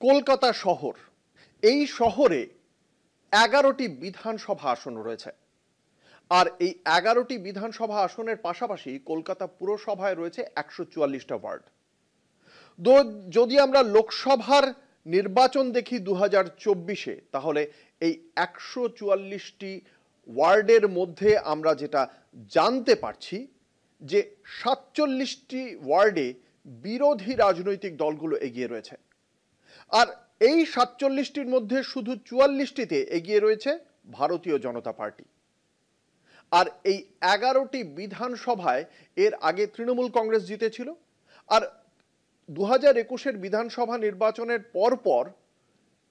কলকাতা শহর, এই শহরে 11টি বিধানসভা আসন রয়েছে। আর এই 11টি বিধানসভা আসনের পাশাপাশি কলকাতা পুরসভায় রয়েছে 144টা ওয়ার্ড। যদি আমরা লোকসভার নির্বাচন দেখি 2024-এ, তাহলে এই 144টি ওয়ার্ডের মধ্যে আমরা যেটা জানতে পারছি যে 47টি ওয়ার্ডে বিরোধী রাজনৈতিক দলগুলো এগিয়ে রয়েছে। আর এই 47টির মধ্যে শুধু 44টিতে এগিয়ে রয়েছে ভারতীয় জনতা পার্টি। আর এই 11টি বিধানসভায় এর আগে তৃণমূল কংগ্রেস জিতেছিল। আর 2021-এর বিধানসভা নির্বাচনের পরপর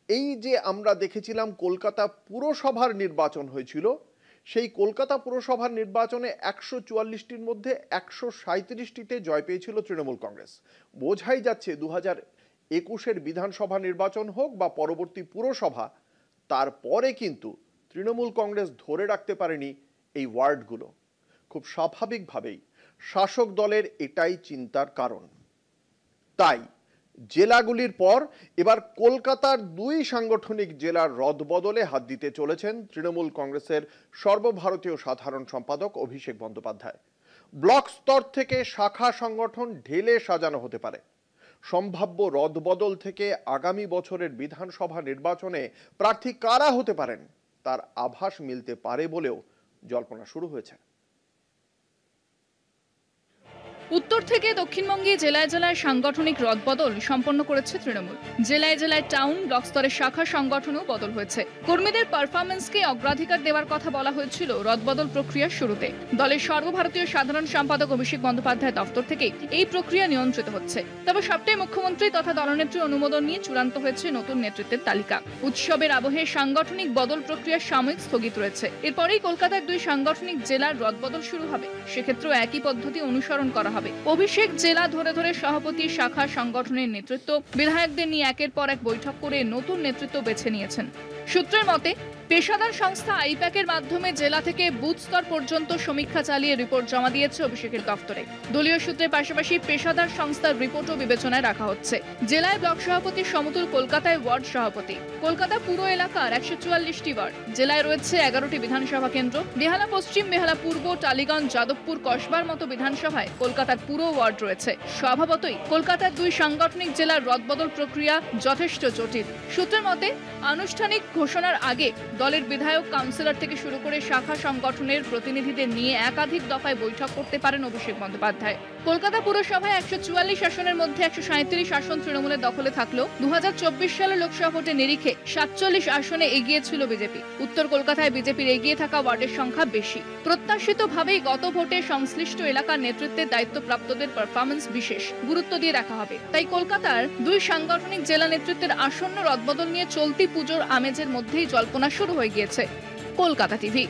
এই যে আমরা দেখেছিলাম কলকাতা পুরসভার নির্বাচন হয়েছিল, সেই কলকাতা পুরসভার নির্বাচনে 144টির মধ্যে 137টিতে জয় পেয়েছিল তৃণমূল কংগ্রেস। বোঝাই যাচ্ছে 2021-এর বিধানসভা নির্বাচন হোক বা পরবর্তী পুরসভা, তারপরে কিন্তু তৃণমূল কংগ্রেস ধরে রাখতে পারেনি এই ওয়ার্ডগুলো। খুব স্বাভাবিকভাবেই শাসক দলের এটাই চিন্তার কারণ। তাই জেলাগুলির পর এবার কলকাতার 2 সাংগঠনিক জেলার রদবদলে হাত দিতে চলেছেন তৃণমূল কংগ্রেসের সর্বভারতীয় সাধারণ সম্পাদক অভিষেক বন্দ্যোপাধ্যায়। ব্লক স্তর থেকে শাখা সংগঠন ঢেলে সাজানো হতে পারে। সম্ভাব্য রদবদল থেকে আগামী বছরের বিধানসভা নির্বাচনে প্রার্থী কারা হতে পারেন তার আভাস মিলতে পারে বলেও জল্পনা শুরু হয়েছে। উত্তর থেকে দক্ষিণবঙ্গে জেলায় জেলায় সাংগঠনিক রদবদল সম্পন্ন করেছে তৃণমূল। জেলায় জেলায় টাউন ব্লক স্তরের শাখা সংগঠনও বদল হয়েছে। কর্মীদের পারফরমেন্সকে অগ্রাধিকার দেওয়ার কথা বলা হয়েছিল রদবদল প্রক্রিয়ার শুরুতে। দলের সর্বভারতীয় সাধারণ সম্পাদক অভিষেক বন্দ্যোপাধ্যায় দপ্তর থেকে এই প্রক্রিয়া নিয়ন্ত্রিত হচ্ছে। তবে সবটাই মুখ্যমন্ত্রী তথা দলনেত্রীর অনুমোদন নিয়ে চূড়ান্ত হয়েছে নতুন নেতৃত্বের তালিকা। উৎসবের আবহে সাংগঠনিক বদল প্রক্রিয়া সাময়িক স্থগিত রয়েছে। এরপরেই কলকাতার 2 সাংগঠনিক জেলার রদবদল শুরু হবে। সেক্ষেত্রেও একই পদ্ধতি অনুসরণ করা হবে। অভিষেক জেলা ধরে ধরে সভাপতি শাখা সংগঠনের নেতৃত্ব, বিধায়কদের নিয়ে একের পর এক বৈঠক করে নতুন নেতৃত্ব বেছে নিয়েছেন। সূত্রের মতে, পেশাদার সংস্থা আইপ্যাকের মাধ্যমে জেলা থেকে বুথ স্তর পর্যন্ত সমীক্ষা চালিয়ে রিপোর্ট জমা দিয়েছে অভিষেকের দপ্তরে। দলীয় সূত্রের পাশাপাশি পেশাদার সংস্থার রিপোর্টও বিবেচনায় রাখা হচ্ছে। জেলায় ব্লক সভাপতির সমতুল কলকাতায় ওয়ার্ড সভাপতি। কলকাতা পুরো এলাকার 144টি ওয়ার্ড। জেলায় রয়েছে 11টি বিধানসভা কেন্দ্র। বেহালা পশ্চিম, বেহালা পূর্ব, টালিগঞ্জ, যাদবপুর, কসবার মতো বিধানসভায় কলকাতার পুরো ওয়ার্ড রয়েছে। স্বভাবতই কলকাতার 2 সাংগঠনিক জেলার রদবদল প্রক্রিয়া যথেষ্ট জটিল। সূত্রের মতে, আনুষ্ঠানিক ঘোষণার আগে দলের বিধায়ক, কাউন্সিলর থেকে শুরু করে শাখা সংগঠনের প্রতিনিধিদের নিয়ে একাধিক দফায় বৈঠক করতে পারেন অভিষেক বন্দ্যোপাধ্যায়। কলকাতা পুরসভায় 144 আসনের মধ্যে 137 আসন তৃণমূলের দখলে থাকলেও 2024 সালের লোকসভা ভোটে নিরিখে 47 আসনে এগিয়ে ছিল বিজেপি। উত্তর কলকাতায় বিজেপির এগিয়ে থাকা ওয়ার্ডের সংখ্যা বেশি। প্রত্যাশিতভাবেই গত ভোটে সংশ্লিষ্ট এলাকার নেতৃত্বের দায়িত্বপ্রাপ্তদের পারফরমেন্স বিশেষ গুরুত্ব দিয়ে রাখা হবে। তাই কলকাতার 2 সাংগঠনিক জেলা নেতৃত্বের আসন্ন রদবদল নিয়ে চলতি পুজোর আমেজের মধ্যেই জল্পনা শুরু হয়ে গিয়েছে। কলকাতা টিভি।